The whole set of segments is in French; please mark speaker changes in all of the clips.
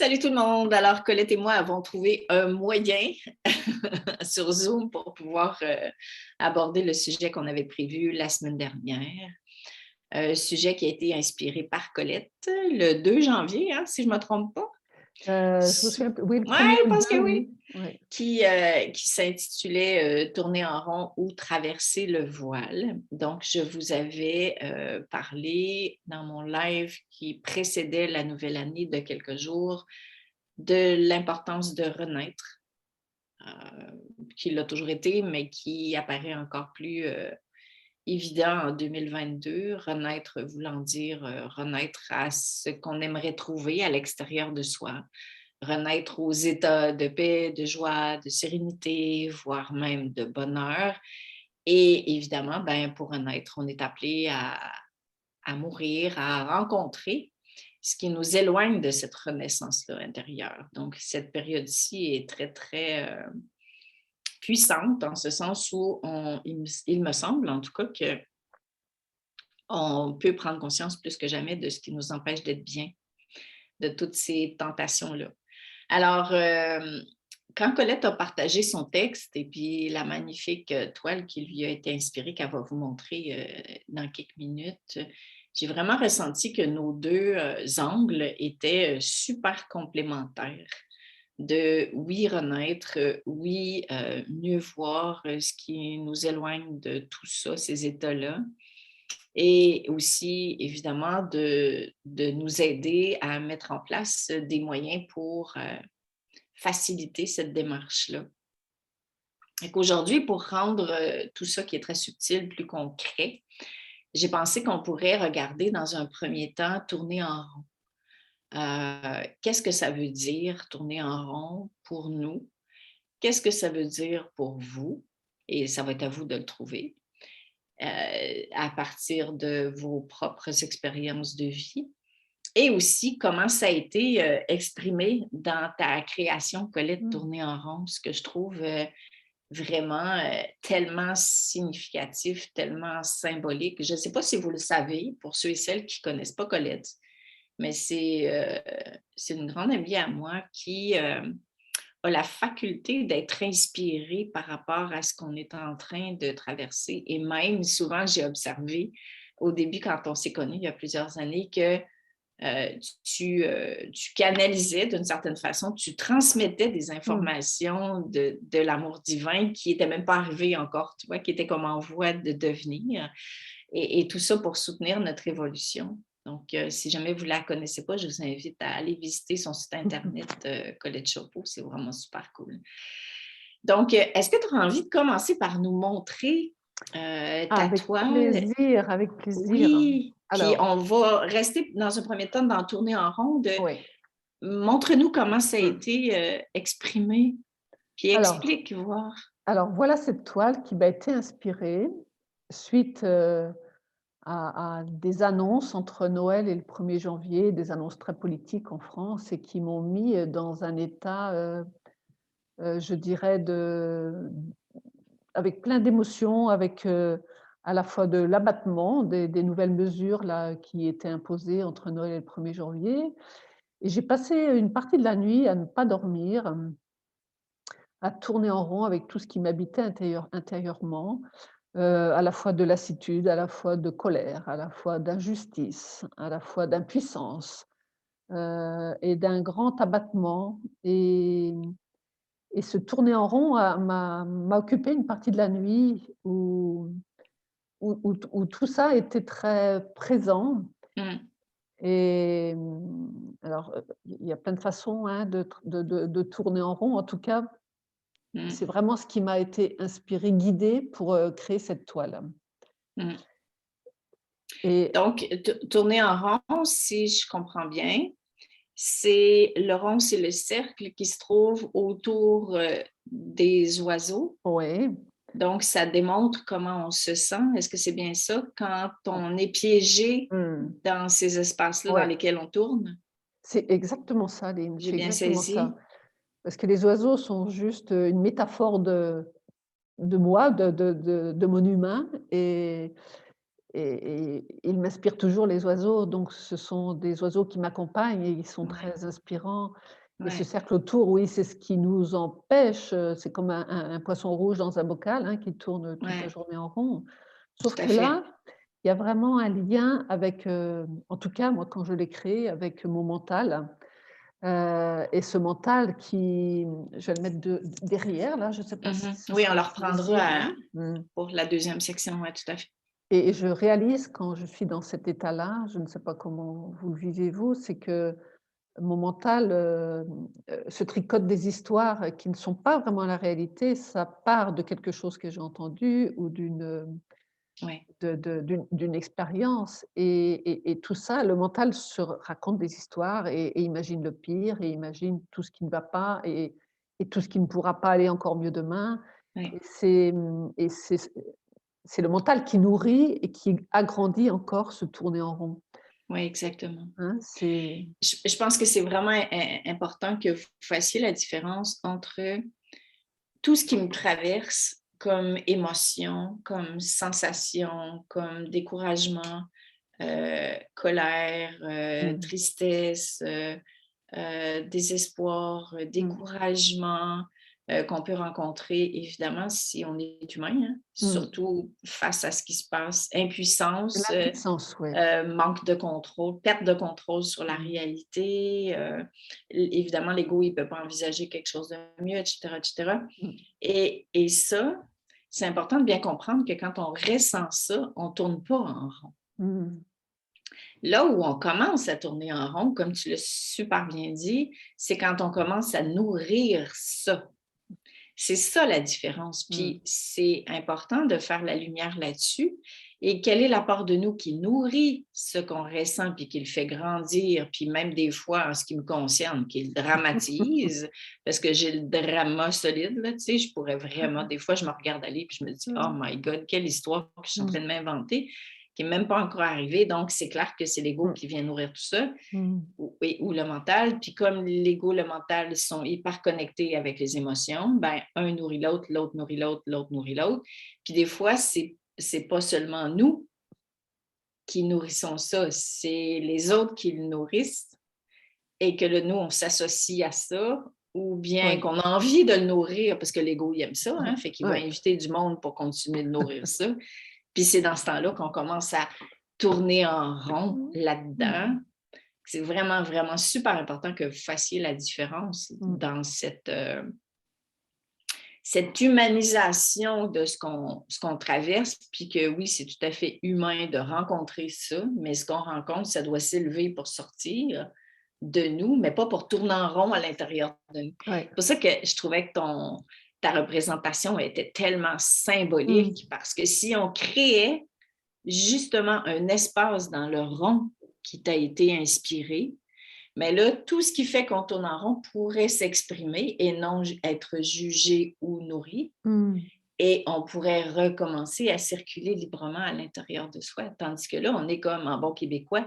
Speaker 1: Salut tout le monde! Alors, Colette et moi avons trouvé un moyen sur Zoom pour pouvoir aborder le sujet qu'on avait prévu la semaine dernière. Un sujet qui a été inspiré par Colette le 2 janvier, hein, si je ne me trompe pas.
Speaker 2: Je me souviens plus. Oui, le
Speaker 1: Oui,
Speaker 2: premier
Speaker 1: je
Speaker 2: ou le
Speaker 1: pense que
Speaker 2: 2,
Speaker 1: oui.
Speaker 2: oui. Ouais.
Speaker 1: Qui s'intitulait Tourner en rond ou traverser le voile. Donc, je vous avais parlé dans mon live qui précédait la nouvelle année de quelques jours de l'importance de renaître, qui l'a toujours été, mais qui apparaît encore plus évident en 2022. Renaître voulant dire renaître à ce qu'on aimerait trouver à l'extérieur de soi, renaître aux états de paix, de joie, de sérénité, voire même de bonheur. Et évidemment, ben, pour renaître, on est appelé à mourir, à rencontrer ce qui nous éloigne de cette renaissance-là intérieure. Donc, cette période-ci est très, très puissante en ce sens où il me semble en tout cas qu'on peut prendre conscience plus que jamais de ce qui nous empêche d'être bien, de toutes ces tentations-là. Alors, quand Colette a partagé son texte et puis la magnifique toile qui lui a été inspirée, qu'elle va vous montrer dans quelques minutes, j'ai vraiment ressenti que nos deux angles étaient super complémentaires. De oui, renaître, oui, mieux voir ce qui nous éloigne de tout ça, ces états-là. Et aussi, évidemment, de nous aider à mettre en place des moyens pour faciliter cette démarche-là. Aujourd'hui, pour rendre tout ça qui est très subtil plus concret, j'ai pensé qu'on pourrait regarder dans un premier temps tourner en rond. Qu'est-ce que ça veut dire tourner en rond pour nous? Qu'est-ce que ça veut dire pour vous? Et ça va être à vous de le trouver à partir de vos propres expériences de vie. Et aussi, comment ça a été exprimé dans ta création, Colette,
Speaker 2: Mmh.
Speaker 1: tourner en rond, ce que je trouve vraiment tellement significatif, tellement symbolique. Je ne sais pas si vous le savez, pour ceux et celles qui ne connaissent pas Colette, mais c'est une grande amie à moi qui a la faculté d'être inspirée par rapport à ce qu'on est en train de traverser. Et même, souvent, j'ai observé au début, quand on s'est connus il y a plusieurs années, que tu canalisais d'une certaine façon, tu transmettais des
Speaker 2: Mmh.
Speaker 1: informations de l'amour divin qui n'étaient même pas arrivées encore, tu vois, qui étaient comme en voie de devenir. Et tout ça pour soutenir notre évolution. Donc, si jamais vous ne la connaissez pas, je vous invite à aller visiter son site internet, Colette Chopeau. C'est vraiment super cool. Donc, est-ce que tu as envie de commencer par nous montrer
Speaker 2: Ah,
Speaker 1: ta
Speaker 2: avec
Speaker 1: toile?
Speaker 2: plaisir, avec plaisir.
Speaker 1: Oui, puis
Speaker 2: Alors,
Speaker 1: on va rester dans un premier temps dans tourner en rond.
Speaker 2: oui.
Speaker 1: Montre-nous comment ça a
Speaker 2: Mmh.
Speaker 1: été exprimé, puis
Speaker 2: Alors
Speaker 1: explique, voir.
Speaker 2: alors voilà cette toile qui m'a été inspirée suite, à des annonces entre Noël et le 1er janvier, des annonces très politiques en France et qui m'ont mis, dans un état, je dirais avec plein d'émotions, avec, à la fois de l'abattement des nouvelles mesures là qui étaient imposées entre Noël et le 1er janvier. Et j'ai passé une partie de la nuit à ne pas dormir, à tourner en rond avec tout ce qui m'habitait intérieurement, à la fois de lassitude, à la fois de colère, à la fois d'injustice, à la fois d'impuissance, et d'un grand abattement. Et ce tourner en rond m'a occupé une partie de la nuit où tout ça était très présent.
Speaker 1: Mmh,
Speaker 2: Et alors, il y a plein de façons, hein, de tourner en rond. En tout cas, c'est
Speaker 1: mmh,
Speaker 2: vraiment ce qui m'a été inspiré, guidé pour, créer cette toile.
Speaker 1: mmh.
Speaker 2: Et
Speaker 1: Donc, tourner en rond, si je comprends bien, c'est le rond, c'est le cercle qui se trouve autour des oiseaux.
Speaker 2: ouais,
Speaker 1: Donc, ça démontre comment on se sent. Est-ce que c'est bien ça quand
Speaker 2: oh,
Speaker 1: on est piégé
Speaker 2: mmh,
Speaker 1: dans ces espaces-là dans
Speaker 2: ouais,
Speaker 1: lesquels on tourne?
Speaker 2: c'est exactement ça, Lynn,
Speaker 1: J'ai
Speaker 2: c'est
Speaker 1: bien
Speaker 2: exactement
Speaker 1: saisi?
Speaker 2: ça. Parce que les oiseaux sont juste, une métaphore de moi, de mon humain. ils m'inspirent toujours les oiseaux, donc ce sont des oiseaux qui m'accompagnent et ils sont
Speaker 1: Ouais,
Speaker 2: très inspirants et ce
Speaker 1: ouais,
Speaker 2: cercle autour, oui, c'est ce qui nous empêche, c'est comme un poisson rouge dans un bocal, hein, qui tourne toute la
Speaker 1: ouais,
Speaker 2: journée en rond.
Speaker 1: tout
Speaker 2: Sauf
Speaker 1: à
Speaker 2: que
Speaker 1: fait.
Speaker 2: là, il y a vraiment un lien avec, en tout cas moi quand je l'ai créé, avec mon mental, et ce mental qui je vais le mettre derrière là, je ne sais pas si
Speaker 1: Mhm.
Speaker 2: ce
Speaker 1: Oui, on
Speaker 2: serait
Speaker 1: le
Speaker 2: assez
Speaker 1: reprendra
Speaker 2: visible, hein? Mmh.
Speaker 1: pour la deuxième section, ouais, tout à fait.
Speaker 2: Et je réalise quand je suis dans cet état-là, je ne sais pas comment vous le vivez vous, c'est que mon mental, se tricote des histoires qui ne sont pas vraiment la réalité. Ça part de quelque chose que j'ai entendu ou
Speaker 1: Ouais,
Speaker 2: d'une expérience et tout ça, le mental se raconte des histoires et imagine le pire et imagine tout ce qui ne va pas et tout ce qui ne pourra pas aller encore mieux demain
Speaker 1: ouais,
Speaker 2: et c'est le mental qui nourrit et qui agrandit encore ce tourner en rond,
Speaker 1: ouais, exactement.
Speaker 2: hein, c'est
Speaker 1: Je pense que c'est vraiment important que vous fassiez la différence entre tout ce qui me traverse comme émotion, comme sensation, comme découragement, colère,
Speaker 2: mmh,
Speaker 1: tristesse, désespoir,
Speaker 2: mmh,
Speaker 1: découragement, qu'on peut rencontrer évidemment si on est humain, hein,
Speaker 2: mmh.
Speaker 1: surtout face à ce qui se passe,
Speaker 2: C'est
Speaker 1: impuissance,
Speaker 2: l'impuissance, ouais.
Speaker 1: manque de contrôle, perte de contrôle sur la
Speaker 2: Mmh.
Speaker 1: réalité, évidemment l'ego, il ne peut pas envisager quelque chose de mieux, et cetera, et cetera.
Speaker 2: Mmh.
Speaker 1: Et ça, c'est important de bien comprendre que quand on ressent ça, on ne tourne pas en rond.
Speaker 2: Mmh.
Speaker 1: Là où on commence à tourner en rond, comme tu l'as super bien dit, c'est quand on commence à nourrir ça. C'est ça la différence.
Speaker 2: Mmh.
Speaker 1: Puis c'est important de faire la lumière là-dessus. Et quelle est la part de nous qui nourrit ce qu'on ressent, puis qui le fait grandir, puis même des fois, en ce qui me concerne, qui le dramatise, parce que j'ai le drama solide, là, tu sais, je pourrais vraiment, des fois, je me regarde aller, puis je me dis, oh
Speaker 2: Mmh.
Speaker 1: my God, quelle histoire que je suis en
Speaker 2: Mmh.
Speaker 1: train de m'inventer, qui n'est même pas encore arrivée. Donc, c'est clair que c'est l'ego
Speaker 2: Mmh.
Speaker 1: qui vient nourrir tout ça
Speaker 2: Mmh.
Speaker 1: ou le mental. Puis comme l'ego, le mental sont hyper connectés avec les émotions, ben un nourrit l'autre, l'autre nourrit l'autre, l'autre nourrit l'autre. Puis des fois, c'est pas seulement nous qui nourrissons ça, c'est les autres qui le nourrissent et que nous, on s'associe à ça ou bien
Speaker 2: Ouais.
Speaker 1: qu'on a envie de le nourrir parce que l'ego, il aime ça, hein, fait qu'il va
Speaker 2: Ouais.
Speaker 1: inviter du monde pour continuer de nourrir ça. Puis c'est dans ce temps-là qu'on commence à tourner en rond là-dedans.
Speaker 2: Mmh.
Speaker 1: C'est vraiment, vraiment super important que vous fassiez la différence
Speaker 2: Mmh.
Speaker 1: dans cette humanisation de ce qu'on traverse, puis que oui, c'est tout à fait humain de rencontrer ça, mais ce qu'on rencontre, ça doit s'élever pour sortir de nous, mais pas pour tourner en rond à l'intérieur de nous.
Speaker 2: Ouais.
Speaker 1: C'est pour ça que je trouvais que ta représentation était tellement
Speaker 2: Mmh.
Speaker 1: symbolique, parce que si on créait justement un espace dans le rond qui t'a été inspiré, mais là, tout ce qui fait qu'on tourne en rond pourrait s'exprimer et non être jugé ou nourri.
Speaker 2: Mmh.
Speaker 1: Et on pourrait recommencer à circuler librement à l'intérieur de soi. Tandis que là, on est comme, en bon québécois,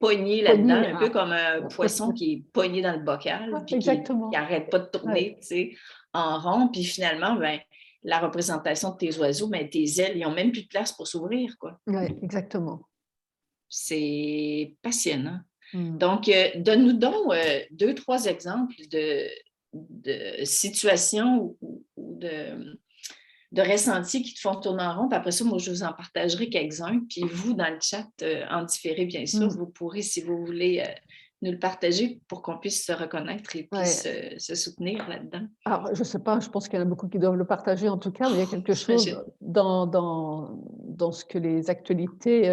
Speaker 1: pogné là-dedans,
Speaker 2: Pogné
Speaker 1: un
Speaker 2: à
Speaker 1: peu comme un poisson qui est pogné dans le bocal, puis qui
Speaker 2: exactement.
Speaker 1: n'arrête pas de
Speaker 2: Ouais.
Speaker 1: tourner, tu sais, en rond. Puis finalement, ben, la représentation de tes oiseaux, ben, tes ailes, ils n'ont même plus de place pour s'ouvrir, quoi.
Speaker 2: Ouais, exactement.
Speaker 1: C'est passionnant.
Speaker 2: Mmh.
Speaker 1: Donc, donne-nous donc 2-3 exemples de situations ou de ressentis qui te font tourner en rond. Puis après ça, moi, je vous en partagerai quelques-uns. Puis vous, dans le chat, en différé, bien sûr,
Speaker 2: Mmh.
Speaker 1: vous pourrez, si vous voulez, nous le partager pour qu'on puisse se reconnaître et puis
Speaker 2: Ouais.
Speaker 1: se soutenir là-dedans.
Speaker 2: Alors, je sais pas, je pense qu'il y en a beaucoup qui doivent le partager en tout cas, mais il y a quelque chose
Speaker 1: J'imagine.
Speaker 2: dans ce que les actualités,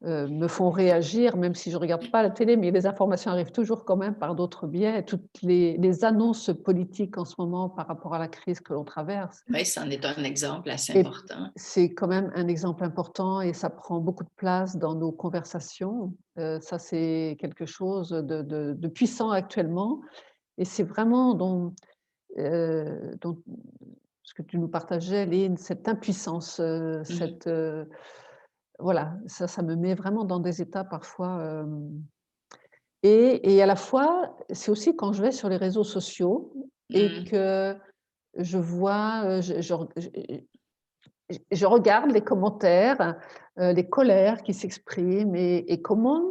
Speaker 2: me font réagir, même si je ne regarde pas la télé, mais les informations arrivent toujours quand même par d'autres biais. Toutes les annonces politiques en ce moment par rapport à la crise que l'on traverse
Speaker 1: Oui, c'en est un exemple assez
Speaker 2: et
Speaker 1: important.
Speaker 2: c'est quand même un exemple important et ça prend beaucoup de place dans nos conversations. Ça, c'est quelque chose de puissant actuellement et c'est vraiment dont ce que tu nous partageais, Lynn, cette impuissance,
Speaker 1: Mhm.
Speaker 2: voilà, ça me met vraiment dans des états parfois, et à la fois, c'est aussi quand je vais sur les réseaux sociaux et
Speaker 1: Mhm.
Speaker 2: que je vois, je regarde les commentaires, les colères qui s'expriment et comment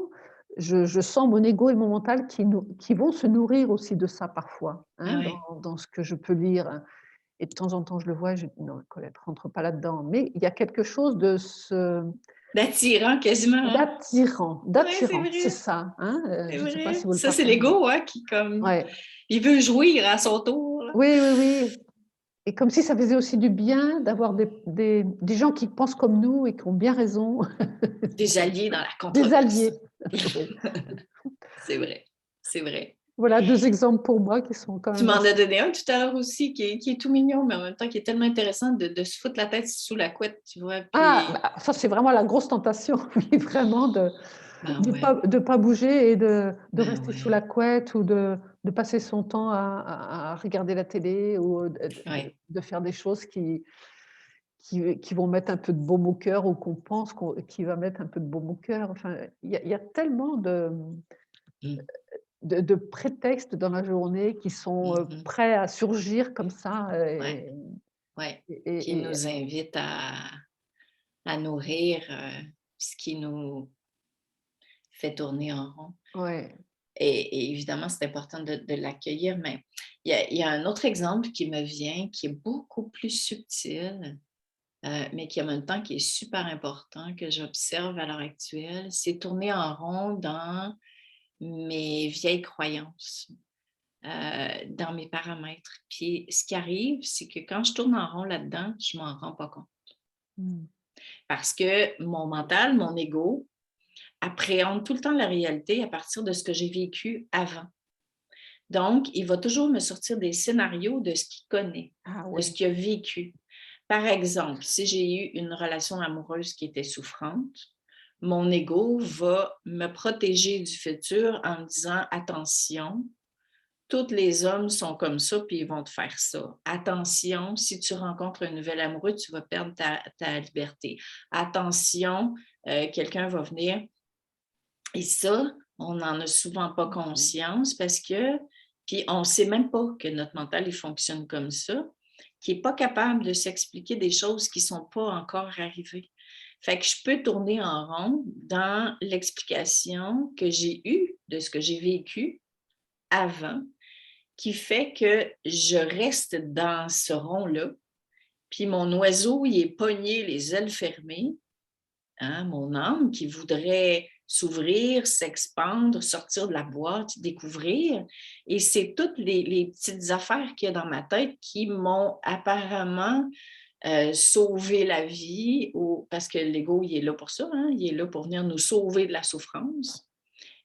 Speaker 2: je sens mon ego et mon mental qui vont se nourrir aussi de ça parfois,
Speaker 1: Ah
Speaker 2: hein,
Speaker 1: ouais.
Speaker 2: dans ce que je peux lire. Et de temps en temps, je le vois et je dis: «Non, Colette, rentre pas là-dedans». Mais il y a quelque chose de ce
Speaker 1: D'attirant quasiment, hein? Ouais, c'est
Speaker 2: d'attirant, c'est
Speaker 1: vrai,
Speaker 2: ça, hein,
Speaker 1: c'est
Speaker 2: je ne sais pas
Speaker 1: vrai.
Speaker 2: si vous le
Speaker 1: Ça, c'est
Speaker 2: partagez?
Speaker 1: l'ego, hein, qui comme
Speaker 2: Ouais.
Speaker 1: il veut jouir à son tour, là.
Speaker 2: Oui, oui, oui et comme si ça faisait aussi du bien d'avoir des gens qui pensent comme nous et qui ont bien raison.
Speaker 1: Des alliés dans la
Speaker 2: Des
Speaker 1: controverse.
Speaker 2: alliés. Oui.
Speaker 1: C'est vrai, c'est vrai.
Speaker 2: Voilà 2 exemples pour moi qui sont quand
Speaker 1: Tu
Speaker 2: même
Speaker 1: m'en as
Speaker 2: assez
Speaker 1: donné un tout à l'heure aussi qui est tout mignon, mais en même temps qui est tellement intéressant de se foutre la tête sous la couette, tu vois?
Speaker 2: ah,
Speaker 1: Puis
Speaker 2: bah, ça c'est vraiment la grosse tentation, oui, vraiment
Speaker 1: ben ouais,
Speaker 2: de pas bouger et de
Speaker 1: ben
Speaker 2: rester sous la
Speaker 1: ouais,
Speaker 2: couette ou de passer son temps à regarder la télé ou
Speaker 1: ouais.
Speaker 2: de faire des choses qui vont mettre un peu de baume au cœur ou qu'on pense qui va mettre un peu de baume au cœur. Enfin, il y a tellement
Speaker 1: Mmh.
Speaker 2: de prétextes dans la journée qui sont,
Speaker 1: Mmh.
Speaker 2: prêts à surgir comme ça,
Speaker 1: Ouais, ouais. Qui
Speaker 2: et
Speaker 1: nous invite à nourrir, ce qui nous fait tourner en rond.
Speaker 2: ouais.
Speaker 1: Et évidemment, c'est important de l'accueillir, mais il y a un autre exemple qui me vient, qui est beaucoup plus subtil, mais qui en même temps qui est super important, que j'observe à l'heure actuelle. C'est tourner en rond dans mes vieilles croyances, dans mes paramètres. Puis ce qui arrive, c'est que quand je tourne en rond là-dedans, je m'en rends pas compte.
Speaker 2: Mmh.
Speaker 1: Parce que mon mental, mon ego, appréhende tout le temps la réalité à partir de ce que j'ai vécu avant. Donc, il va toujours me sortir des scénarios de ce qu'il connaît,
Speaker 2: Ah
Speaker 1: de ce
Speaker 2: ouais.
Speaker 1: qu'il a vécu. Par exemple, si j'ai eu une relation amoureuse qui était souffrante, mon ego va me protéger du futur en me disant attention, tous les hommes sont comme ça, puis ils vont te faire ça. Attention, si tu rencontres un nouvel amoureux, tu vas perdre ta liberté. Attention, quelqu'un va venir. Et ça, on n'en a souvent pas
Speaker 2: Mmh.
Speaker 1: conscience parce que, puis on ne sait même pas que notre mental, il fonctionne comme ça, qui n'est pas capable de s'expliquer des choses qui ne sont pas encore arrivées. Fait que je peux tourner en rond dans l'explication que j'ai eue de ce que j'ai vécu avant, qui fait que je reste dans ce rond-là, puis mon oiseau, il est pogné, les ailes fermées, hein, mon âme qui voudrait s'ouvrir, s'expandre, sortir de la boîte, découvrir. Et c'est toutes les petites affaires qu'il y a dans ma tête qui m'ont apparemment sauvé la vie, parce que l'ego, il est là pour ça, hein, il est là pour venir nous sauver de la souffrance.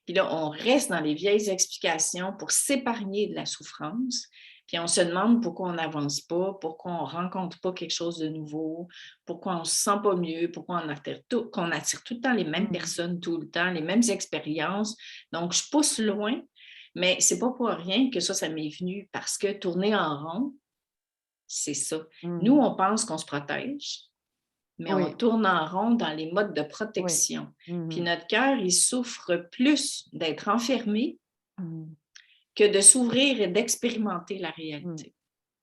Speaker 1: Puis là, on reste dans les vieilles explications pour s'épargner de la souffrance. Puis on se demande pourquoi on n'avance pas, pourquoi on ne rencontre pas quelque chose de nouveau, pourquoi on ne se sent pas mieux, pourquoi qu'on attire tout le temps les mêmes
Speaker 2: Mmh.
Speaker 1: personnes tout le temps, les mêmes expériences. Donc, je pousse loin, mais c'est pas pour rien que ça m'est venu parce que tourner en rond, c'est ça. Nous,
Speaker 2: Mmh.
Speaker 1: on pense qu'on se protège, mais on
Speaker 2: Oui,
Speaker 1: tourne en rond dans les modes de
Speaker 2: oui.
Speaker 1: protection. Puis
Speaker 2: Mmh.
Speaker 1: notre cœur, il souffre plus d'être enfermé
Speaker 2: Mmh.
Speaker 1: que de s'ouvrir et d'expérimenter la
Speaker 2: Mmh.
Speaker 1: réalité.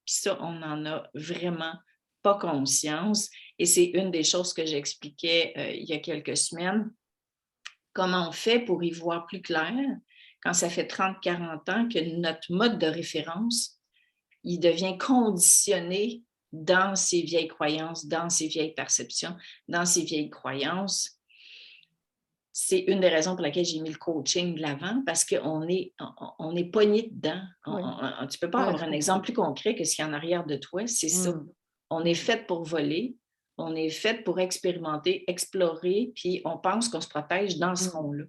Speaker 1: Puis ça, on n'en a vraiment pas conscience. Et c'est une des choses que j'expliquais il y a quelques semaines. Comment on fait pour y voir plus clair quand ça fait 30, 40 ans que notre mode de référence, il devient conditionné dans ses vieilles croyances, dans ses vieilles perceptions, dans ses vieilles croyances. C'est une des raisons pour laquelle j'ai mis le coaching de l'avant, parce on est pogné dedans.
Speaker 2: Oui.
Speaker 1: Tu ne peux pas
Speaker 2: Ouais,
Speaker 1: avoir
Speaker 2: je
Speaker 1: un
Speaker 2: comprends.
Speaker 1: exemple plus concret que ce qu'il y a en arrière de toi, c'est ça.
Speaker 2: Mmh.
Speaker 1: On est
Speaker 2: Mmh.
Speaker 1: fait pour voler, on est fait pour expérimenter, explorer, puis on pense qu'on se protège dans ce
Speaker 2: Mmh.
Speaker 1: monde-là.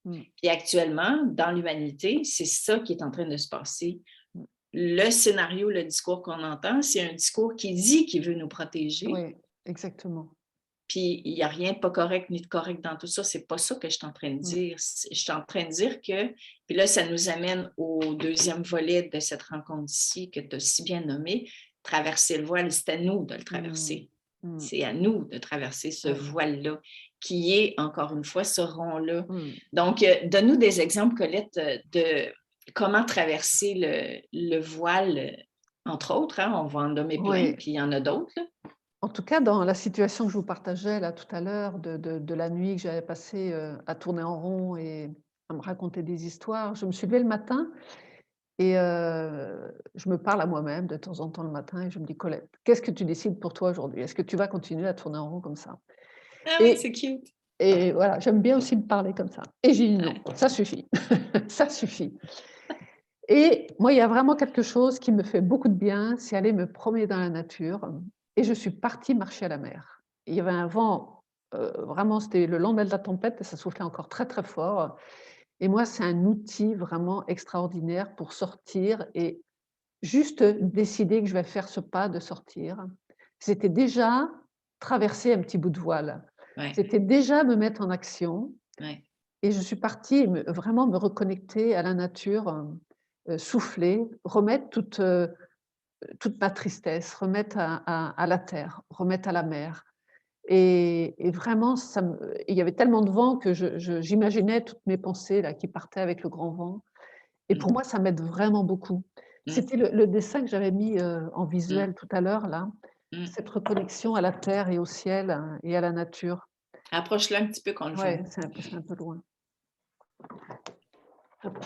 Speaker 2: Mmh.
Speaker 1: Puis actuellement, dans l'humanité, c'est ça qui est en train de se passer.
Speaker 2: Mmh.
Speaker 1: Le scénario, le discours qu'on entend, c'est un discours qui dit qu'il veut nous protéger,
Speaker 2: Oui, exactement.
Speaker 1: puis il n'y a rien de pas correct ni de correct dans tout ça. C'est pas ça que je suis en train de
Speaker 2: Mmh.
Speaker 1: dire. Je suis en train de dire que, puis là, ça nous amène au deuxième volet de cette rencontre ici que tu as si bien nommé, traverser le voile, c'est à nous de le
Speaker 2: Mmh.
Speaker 1: traverser.
Speaker 2: Mmh.
Speaker 1: C'est à nous de traverser ce
Speaker 2: Ouais.
Speaker 1: voile-là, qui est, encore une fois, ce rond-là.
Speaker 2: Mmh.
Speaker 1: Donc, donne-nous des exemples, Colette, de comment traverser le voile, entre autres, hein, on va en nommer plein,
Speaker 2: Oui.
Speaker 1: puis il y en a d'autres, là.
Speaker 2: En tout cas, dans la situation que je vous partageais là tout à l'heure de la nuit que j'avais passée, à tourner en rond et à me raconter des histoires, je me suis levée le matin et je me parle à moi-même de temps en temps le matin et je me dis: «Colette, qu'est-ce que tu décides pour toi aujourd'hui? Est-ce que tu vas continuer à tourner en rond comme ça?»
Speaker 1: Ah oui,
Speaker 2: et
Speaker 1: c'est cute.
Speaker 2: et voilà, j'aime bien aussi me parler comme ça et j'ai dit: «Non,
Speaker 1: Ouais.
Speaker 2: ça suffit, ça suffit». Et moi, il y a vraiment quelque chose qui me fait beaucoup de bien, c'est aller me promener dans la nature et je suis partie marcher à la mer. Il y avait un vent, vraiment, c'était le lendemain de la tempête et ça soufflait encore très, très fort et moi, c'est un outil vraiment extraordinaire pour sortir et juste décider que je vais faire ce pas de sortir. C'était déjà traverser un petit bout de voile.
Speaker 1: Ouais,
Speaker 2: C'était déjà me mettre en action
Speaker 1: ouais.
Speaker 2: et je suis partie vraiment me reconnecter à la nature, souffler, remettre toute ma tristesse, remettre à la terre, remettre à la mer et vraiment il y avait tellement de vent que j'imaginais toutes mes pensées là qui partaient avec le grand vent et
Speaker 1: Mmh,
Speaker 2: pour moi ça m'aide vraiment beaucoup.
Speaker 1: mmh,
Speaker 2: C'était le dessin que j'avais mis, en
Speaker 1: mmh,
Speaker 2: visuel tout à l'heure là,
Speaker 1: mmh.
Speaker 2: cette reconnexion à la terre et au ciel, et à la nature.
Speaker 1: Approche-le un petit peu qu'on le voit.
Speaker 2: Ouais, c'est un peu loin. Hop.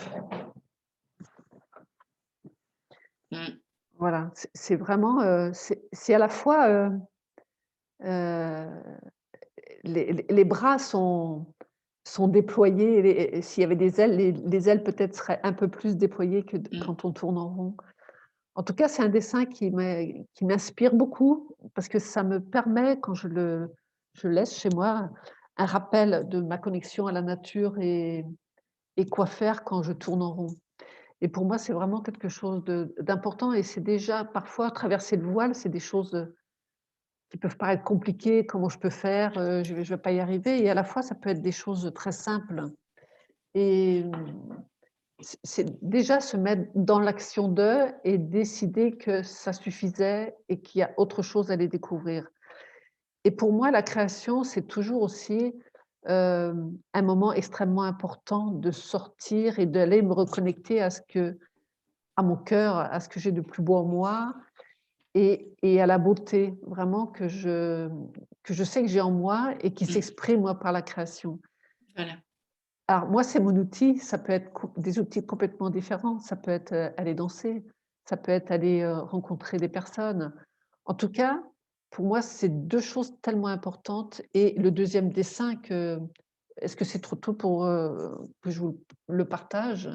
Speaker 1: Mmh,
Speaker 2: Voilà, c'est vraiment, c'est à la fois, heu, les bras sont déployés et s'il y avait des ailes, les ailes peut-être seraient un peu plus déployées que d
Speaker 1: mmh,
Speaker 2: quand on tourne en rond. En tout cas, c'est un dessin qui m'inspire beaucoup parce que ça me permet quand je laisse chez moi un rappel de ma connexion à la nature et quoi faire quand je tourne en rond. Et pour moi, c'est vraiment quelque chose d'important et c'est déjà parfois traverser le voile, c'est des choses, qui peuvent paraître compliquées. Comment je peux faire? Je vais pas y arriver et à la fois, ça peut être des choses très simples et c'est déjà se mettre dans l'action de et décider que ça suffisait et qu'il y a autre chose à aller découvrir. Et pour moi, la création, c'est toujours aussi, un moment extrêmement important de sortir et d'aller me reconnecter à mon cœur, à ce que j'ai de plus beau en moi et à la beauté vraiment que je sais que j'ai en moi et qui
Speaker 1: mmh.
Speaker 2: s'exprime, moi, par la création.
Speaker 1: Voilà.
Speaker 2: Alors moi, c'est mon outil, ça peut être des outils complètement différents. Ça peut être, aller danser, ça peut être aller, rencontrer des personnes. En tout cas, pour moi, c'est 2 choses tellement importantes et le deuxième dessin est-ce que c'est trop tôt pour, que je vous le partage?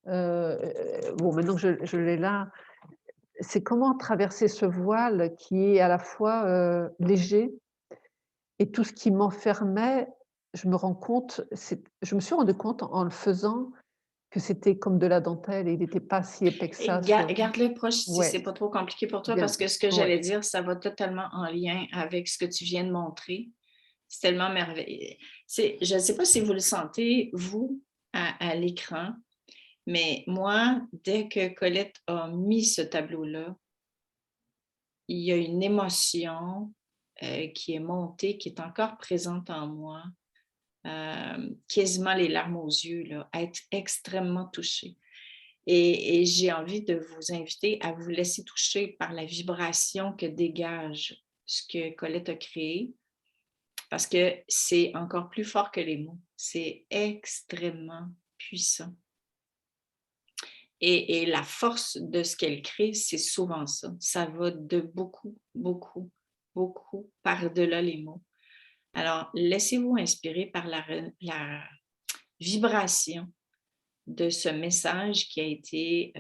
Speaker 2: Bon, maintenant que je l'ai là, c'est comment traverser ce voile qui est à la fois, léger et tout ce qui m'enfermait, je me suis rendu compte en le faisant que c'était comme de la dentelle et il était pas si épais que
Speaker 1: Et
Speaker 2: ça ce
Speaker 1: garde-le proche si
Speaker 2: ouais,
Speaker 1: c'est pas trop compliqué pour toi,
Speaker 2: bien,
Speaker 1: parce que ce que
Speaker 2: ouais.
Speaker 1: j'allais dire, ça va totalement en lien avec ce que tu viens de montrer. C'est tellement merveilleux. Je ne sais pas si vous le sentez, vous, à l'écran, mais moi, dès que Colette a mis ce tableau-là, il y a une émotion, qui est montée, qui est encore présente en moi, quasiment les larmes aux yeux, là, être extrêmement touchée. Et j'ai envie de vous inviter à vous laisser toucher par la vibration que dégage ce que Colette a créé, parce que c'est encore plus fort que les mots. C'est extrêmement puissant. Et la force de ce qu'elle crée, c'est souvent ça. Ça va de beaucoup, beaucoup, beaucoup par-delà les mots. Alors, laissez-vous inspirer par la vibration de ce message qui a été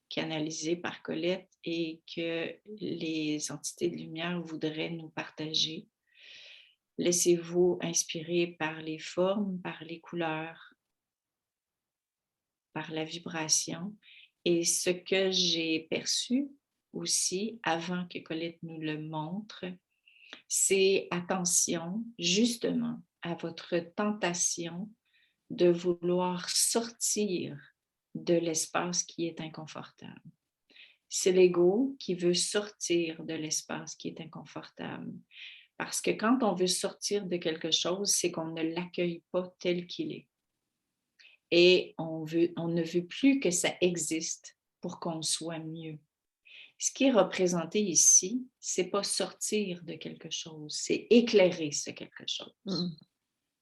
Speaker 1: canalisé par Colette et que les entités de lumière voudraient nous partager. Laissez-vous inspirer par les formes, par les couleurs, par la vibration. Et ce que j'ai perçu aussi avant que Colette nous le montre, c'est attention justement à votre tentation de vouloir sortir de l'espace qui est inconfortable. C'est l'ego qui veut sortir de l'espace qui est inconfortable. Parce que quand on veut sortir de quelque chose, c'est qu'on ne l'accueille pas tel qu'il est. Et on ne veut plus que ça existe pour qu'on soit mieux. Ce qui est représenté ici, c'est pas sortir de quelque chose, c'est éclairer ce quelque chose.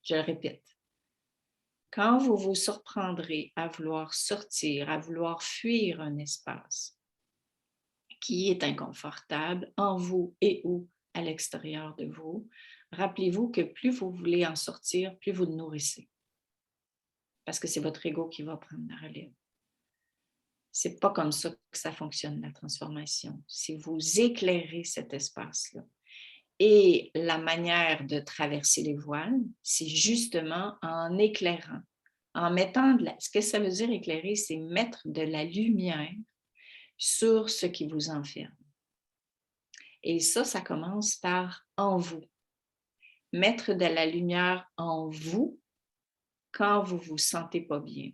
Speaker 1: Je le répète. Quand vous vous surprendrez à vouloir sortir, à vouloir fuir un espace qui est inconfortable en vous et ou à l'extérieur de vous, rappelez-vous que plus vous voulez en sortir, plus vous le nourrissez. Parce que c'est votre ego qui va prendre la relève. C'est pas comme ça que ça fonctionne, la transformation. Si vous éclairez cet espace-là. Et la manière de traverser les voiles, c'est justement en éclairant, en mettant ce que ça veut dire éclairer, c'est mettre de la lumière sur ce qui vous enferme. Et ça commence par en vous. Mettre de la lumière en vous quand vous ne vous sentez pas bien.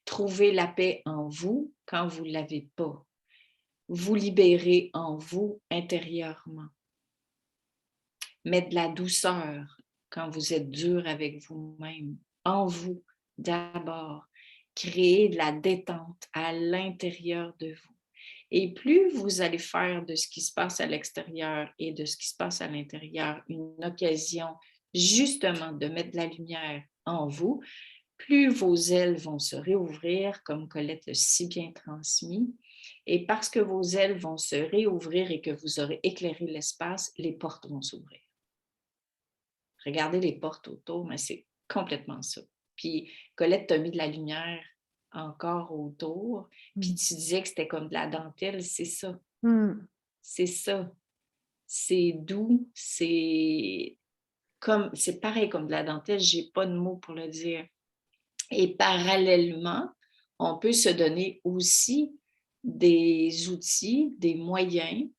Speaker 1: Trouver la paix en vous quand vous ne l'avez pas. Vous libérer en vous intérieurement. Mettre de la douceur quand vous êtes dur avec vous-même, en vous d'abord. Créer de la détente à l'intérieur de vous. Et plus vous allez faire de ce qui se passe à l'extérieur et de ce qui se passe à l'intérieur une occasion justement de mettre de la lumière en vous, plus vos ailes vont se réouvrir, comme Colette l'a si bien transmis. Et parce que vos ailes vont se réouvrir et que vous aurez éclairé l'espace, les portes vont s'ouvrir. Regardez les portes autour, mais c'est complètement ça. Puis Colette t'a mis de la lumière encore autour, puis tu disais que c'était comme de la dentelle, c'est ça. C'est ça. C'est doux, c'est pareil comme de la dentelle, j'ai pas de mots pour le dire. Et parallèlement, on peut se donner aussi des outils, des moyens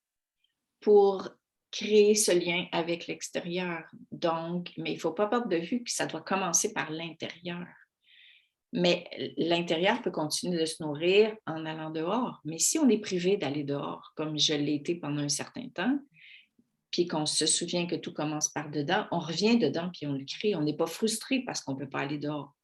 Speaker 1: pour créer ce lien avec l'extérieur. Donc, mais il ne faut pas perdre de vue que ça doit commencer par l'intérieur. Mais l'intérieur peut continuer de se nourrir en allant dehors. Mais si on est privé d'aller dehors, comme je l'ai été pendant un certain temps, puis qu'on se souvient que tout commence par dedans, on revient dedans puis on le crée. On n'est pas frustré parce qu'on ne peut pas aller dehors.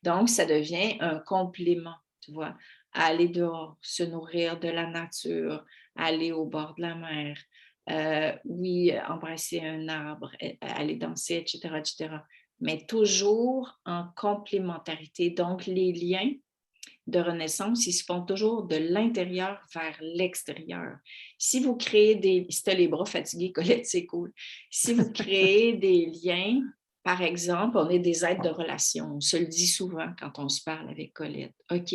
Speaker 1: Donc, ça devient un complément, tu vois, à aller dehors, se nourrir de la nature, aller au bord de la mer, oui, embrasser un arbre, aller danser, etc., etc. Mais toujours en complémentarité. Donc, les liens de renaissance, ils se font toujours de l'intérieur vers l'extérieur. Si vous créez des... Si tu as les bras fatigués, Colette, c'est cool. Si vous créez des liens, par exemple, on est des êtres de relation. On se le dit souvent quand on se parle avec Colette. OK.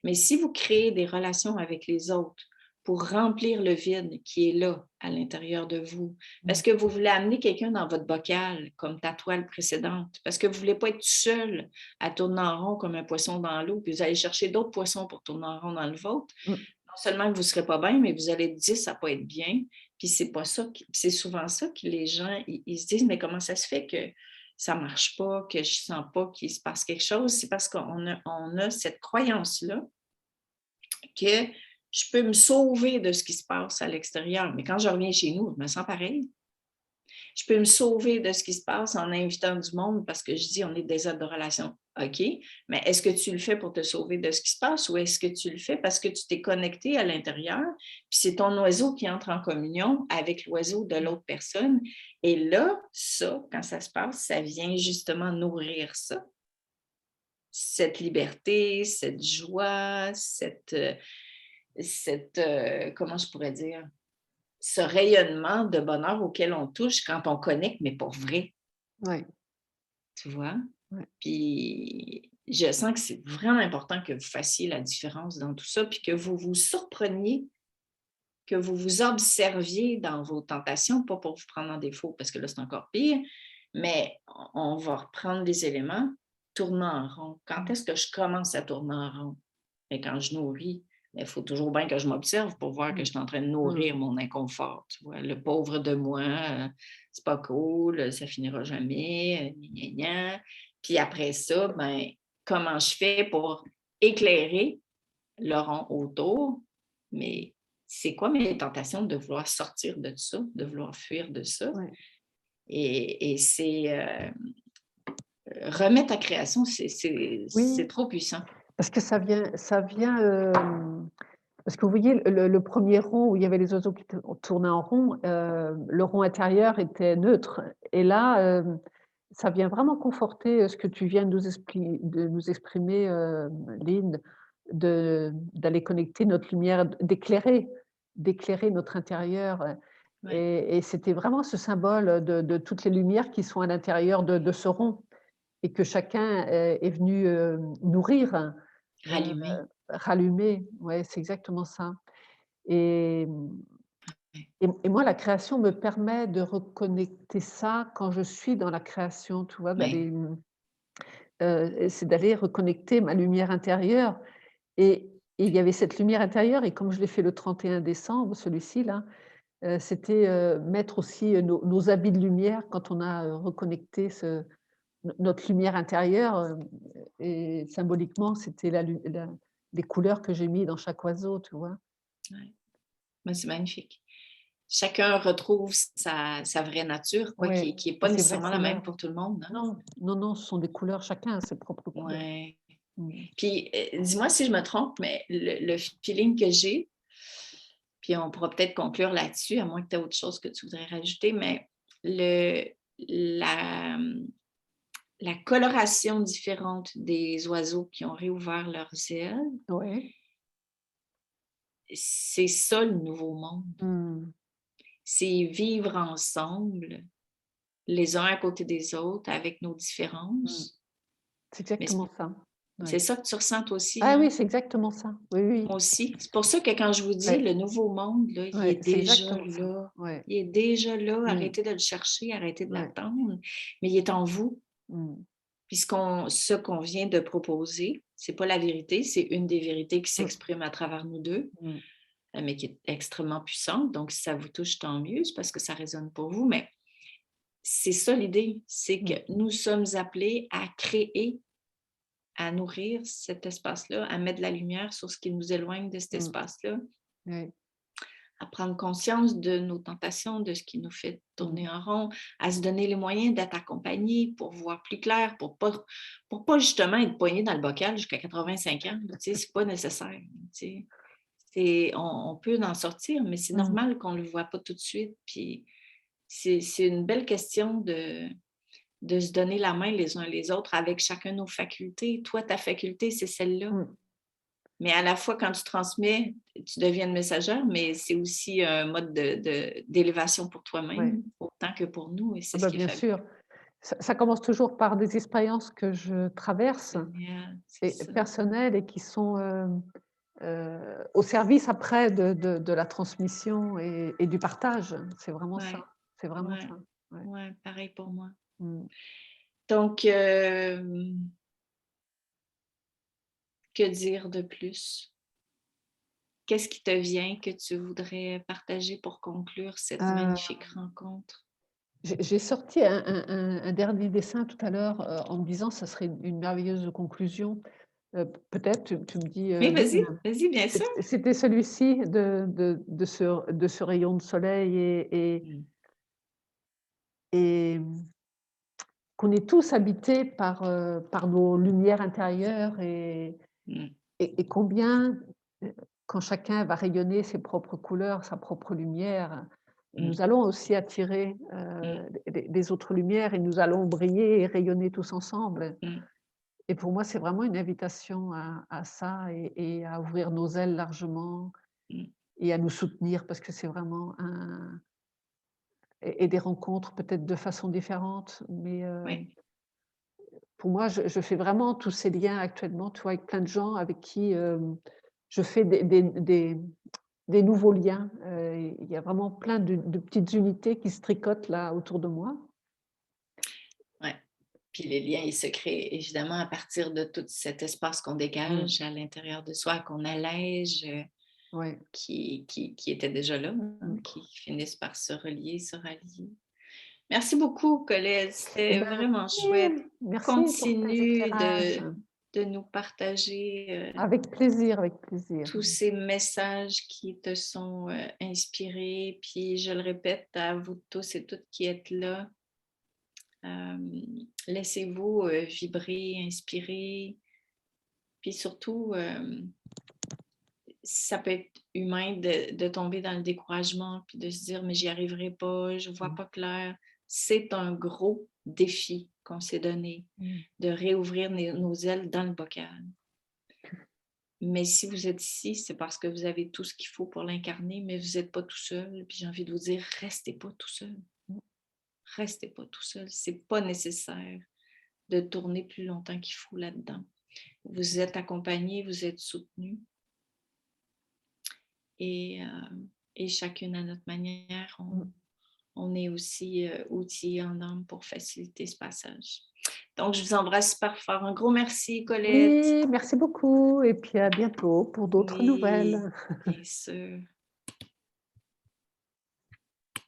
Speaker 1: Mais si vous créez des relations avec les autres pour remplir le vide qui est là, à l'intérieur de vous, parce que vous voulez amener quelqu'un dans votre bocal, comme ta toile précédente, parce que vous ne voulez pas être seul à tourner en rond comme un poisson dans l'eau, puis vous allez chercher d'autres poissons pour tourner en rond dans le vôtre. Non seulement que vous ne serez pas bien, mais vous allez être 10 à ne pas être bien. Puis c'est pas ça, c'est souvent ça que les gens, ils se disent, mais comment ça se fait que ça ne marche pas, que je ne sens pas qu'il se passe quelque chose? C'est parce qu'on a cette croyance-là que je peux me sauver de ce qui se passe à l'extérieur. Mais quand je reviens chez nous, je me sens pareil. Je peux me sauver de ce qui se passe en invitant du monde parce que je dis on est des êtres de relation. OK, mais est-ce que tu le fais pour te sauver de ce qui se passe ou est-ce que tu le fais parce que tu t'es connecté à l'intérieur puis c'est ton oiseau qui entre en communion avec l'oiseau de l'autre personne et là, ça, quand ça se passe, ça vient justement nourrir ça. Cette liberté, cette joie, comment je pourrais dire, ce rayonnement de bonheur auquel on touche quand on connecte, mais pour vrai.
Speaker 2: Oui.
Speaker 1: Tu vois?
Speaker 2: Ouais.
Speaker 1: Puis je sens que c'est vraiment important que vous fassiez la différence dans tout ça, puis que vous vous surpreniez, que vous vous observiez dans vos tentations, pas pour vous prendre en défaut, parce que là, c'est encore pire, mais on va reprendre les éléments, tourner en rond. Quand est-ce que je commence à tourner en rond? Et quand je nourris, il faut toujours bien que je m'observe pour voir que je suis en train de nourrir mon inconfort. Tu vois? Le pauvre de moi, c'est pas cool, ça finira jamais, gna, gna, gna. Puis après ça, ben, comment je fais pour éclairer le rond autour? Mais c'est quoi mes tentations de vouloir sortir de ça, de vouloir fuir de ça?
Speaker 2: Ouais.
Speaker 1: Et c'est remettre à création, c'est
Speaker 2: Oui,
Speaker 1: trop puissant.
Speaker 2: parce que ça vient Parce que vous voyez le 1er rond où il y avait les oiseaux qui tournaient en rond, le rond intérieur était neutre et là, ça vient vraiment conforter, ce que tu viens de nous exprimer, Lynn, d'aller connecter notre lumière, d'éclairer notre intérieur,
Speaker 1: Ouais,
Speaker 2: et c'était vraiment ce symbole de toutes les lumières qui sont à l'intérieur de ce rond et que chacun est venu, nourrir, heu,
Speaker 1: rallumer.
Speaker 2: rallumer. Ouais, c'est exactement ça. Et
Speaker 1: Ouais,
Speaker 2: et moi, la création me permet de reconnecter ça quand je suis dans la création, tu vois?
Speaker 1: ouais,
Speaker 2: C'est d'aller reconnecter ma lumière intérieure et il y avait cette lumière intérieure et comme je l'ai fait le 31 décembre, celui-ci là, c'était, mettre aussi, nos habits de lumière quand on a, reconnecté notre lumière intérieure, et symboliquement, c'était la les couleurs que j'ai mis dans chaque oiseau, tu vois?
Speaker 1: ouais. Mais c'est magnifique. Chacun retrouve sa vraie nature, quoi,
Speaker 2: Ouais,
Speaker 1: qui est
Speaker 2: et
Speaker 1: pas
Speaker 2: c'est vrai
Speaker 1: nécessairement la même
Speaker 2: couleurs.
Speaker 1: pour tout le monde, hein.
Speaker 2: Non, non, non, ce sont des couleurs, chacun a ses propres couleurs.
Speaker 1: Ouais.
Speaker 2: Mmh.
Speaker 1: Puis, dis-moi si je me trompe, mais le feeling que j'ai, puis on pourra peut-être conclure là-dessus, à moins que tu aies autre chose que tu voudrais rajouter, mais le la, la coloration différente des oiseaux qui ont réouvert leurs ailes,
Speaker 2: Ouais.
Speaker 1: c'est ça le nouveau monde.
Speaker 2: Mmh.
Speaker 1: C'est vivre ensemble, les uns à côté des autres, avec nos
Speaker 2: Mmh.
Speaker 1: différences.
Speaker 2: C'est
Speaker 1: Mais
Speaker 2: exactement ça.
Speaker 1: c'est
Speaker 2: Ouais.
Speaker 1: ça que tu ressens toi aussi,
Speaker 2: Ah
Speaker 1: hein?
Speaker 2: oui, c'est exactement ça. Oui, oui.
Speaker 1: Moi aussi. C'est pour ça que quand je vous dis
Speaker 2: Ouais,
Speaker 1: le nouveau monde, là, il est
Speaker 2: ouais, c'est
Speaker 1: déjà
Speaker 2: exactement ça.
Speaker 1: là.
Speaker 2: Ouais.
Speaker 1: Il est déjà là.
Speaker 2: Mmh.
Speaker 1: Arrêtez de le chercher, arrêtez de
Speaker 2: Ouais.
Speaker 1: l'attendre, mais il est en vous.
Speaker 2: Mmh.
Speaker 1: Puis ce qu'on vient de proposer, c'est pas la vérité, c'est une des vérités qui
Speaker 2: Mmh.
Speaker 1: s'exprime à travers nous deux,
Speaker 2: Mmh.
Speaker 1: mais qui est extrêmement puissante. Donc, si ça vous touche, tant mieux, c'est parce que ça résonne pour vous. Mais c'est ça l'idée, c'est que
Speaker 2: Mmh.
Speaker 1: nous sommes appelés à créer, à nourrir cet espace-là, à mettre de la lumière sur ce qui nous éloigne de cet
Speaker 2: Mmh.
Speaker 1: espace-là,
Speaker 2: Ouais.
Speaker 1: à prendre conscience de nos tentations, de ce qui nous fait
Speaker 2: Mmh.
Speaker 1: tourner en rond, à se donner les moyens d'être accompagné pour voir plus clair, pour pas justement être poigné dans le bocal jusqu'à 85 ans. Tu sais, c'est pas nécessaire. Tu sais. On peut en sortir, mais c'est
Speaker 2: Mmh.
Speaker 1: normal qu'on ne le voit pas tout de suite. Puis c'est une belle question de se donner la main les uns les autres avec chacun nos facultés. Toi, ta faculté, c'est celle-là.
Speaker 2: Mmh.
Speaker 1: Mais à la fois, quand tu transmets, tu deviens une messagère, mais c'est aussi un mode d'élévation pour
Speaker 2: Ouais.
Speaker 1: toi-même, autant que pour nous, et
Speaker 2: Ah
Speaker 1: c'est ce
Speaker 2: bah,
Speaker 1: qui est
Speaker 2: bien
Speaker 1: fabuleux.
Speaker 2: sûr. Ça commence toujours par des expériences que je traverse
Speaker 1: Génial, c'est
Speaker 2: et
Speaker 1: ça.
Speaker 2: personnelles et qui sont, au service après de la transmission et du partage. C'est vraiment ça.
Speaker 1: Ouais,
Speaker 2: C'est vraiment
Speaker 1: ouais,
Speaker 2: ça. Ouais.
Speaker 1: ouais, pareil pour moi.
Speaker 2: Mmh.
Speaker 1: Donc, que dire de plus? Qu'est-ce qui te vient que tu voudrais partager pour conclure cette
Speaker 2: Heu,
Speaker 1: magnifique rencontre?
Speaker 2: j'ai sorti un dernier dessin tout à l'heure, en me disant: «Ça serait une merveilleuse conclusion». Peut-être, tu me dis,
Speaker 1: Mais
Speaker 2: Lynn.
Speaker 1: vas-y, bien sûr.
Speaker 2: C'était celui-ci de ce rayon de soleil
Speaker 1: Mmh,
Speaker 2: et qu'on est tous habités par nos lumières intérieures
Speaker 1: mmh,
Speaker 2: et combien, heu, quand chacun va rayonner ses propres couleurs, sa propre lumière,
Speaker 1: mmh,
Speaker 2: nous allons aussi attirer,
Speaker 1: mmh,
Speaker 2: les autres lumières et nous allons briller et rayonner tous ensemble.
Speaker 1: mmh,
Speaker 2: Et pour moi, c'est vraiment une invitation à ça et à ouvrir nos ailes largement
Speaker 1: mmh.
Speaker 2: et à nous soutenir parce que c'est vraiment et des rencontres peut-être de façon différente, mais
Speaker 1: Oui,
Speaker 2: pour moi, je fais vraiment tous ces liens actuellement, tu vois, avec plein de gens avec qui, je fais des nouveaux liens. Il y a vraiment plein de petites unités qui se tricotent là autour de moi.
Speaker 1: ouais. Puis les liens, ils se créent évidemment à partir de tout cet espace qu'on
Speaker 2: Mmh.
Speaker 1: dégage à l'intérieur de soi, qu'on allège,
Speaker 2: Ouais.
Speaker 1: qui était déjà là, hein,
Speaker 2: Mmh.
Speaker 1: qui finissent par se relier, se rallier. Merci beaucoup, Colette.
Speaker 2: Eh
Speaker 1: C'était
Speaker 2: ben,
Speaker 1: vraiment chouette.
Speaker 2: oui, merci pour tes
Speaker 1: Continue
Speaker 2: éclairages.
Speaker 1: de nous partager
Speaker 2: Avec plaisir.
Speaker 1: tous ces messages qui te sont inspirés. Puis je le répète à vous tous et toutes qui êtes là, laissez-vous vibrer, inspirer. Puis surtout, ça peut être humain de tomber dans le découragement puis de se dire: «Mais j'y arriverai pas, je vois
Speaker 2: Mmh.
Speaker 1: pas clair». C'est un gros défi qu'on s'est donné,
Speaker 2: Mmh.
Speaker 1: de réouvrir nos ailes dans le bocal. Mais si vous êtes ici, c'est parce que vous avez tout ce qu'il faut pour l'incarner, mais vous êtes pas tout seul. Puis j'ai envie de vous dire: restez pas tout seul.
Speaker 2: Mmh.
Speaker 1: Restez pas tout seul. C'est pas nécessaire de tourner plus longtemps qu'il faut là-dedans. Vous êtes accompagné, vous êtes soutenu et chacune à notre manière,
Speaker 2: Mmh.
Speaker 1: on est aussi outillés en âme pour faciliter ce passage. Donc, je vous embrasse super fort. Un gros merci, Colette.
Speaker 2: Oui, merci beaucoup et puis à bientôt pour d'autres
Speaker 1: Oui,
Speaker 2: nouvelles.
Speaker 1: bien sûr.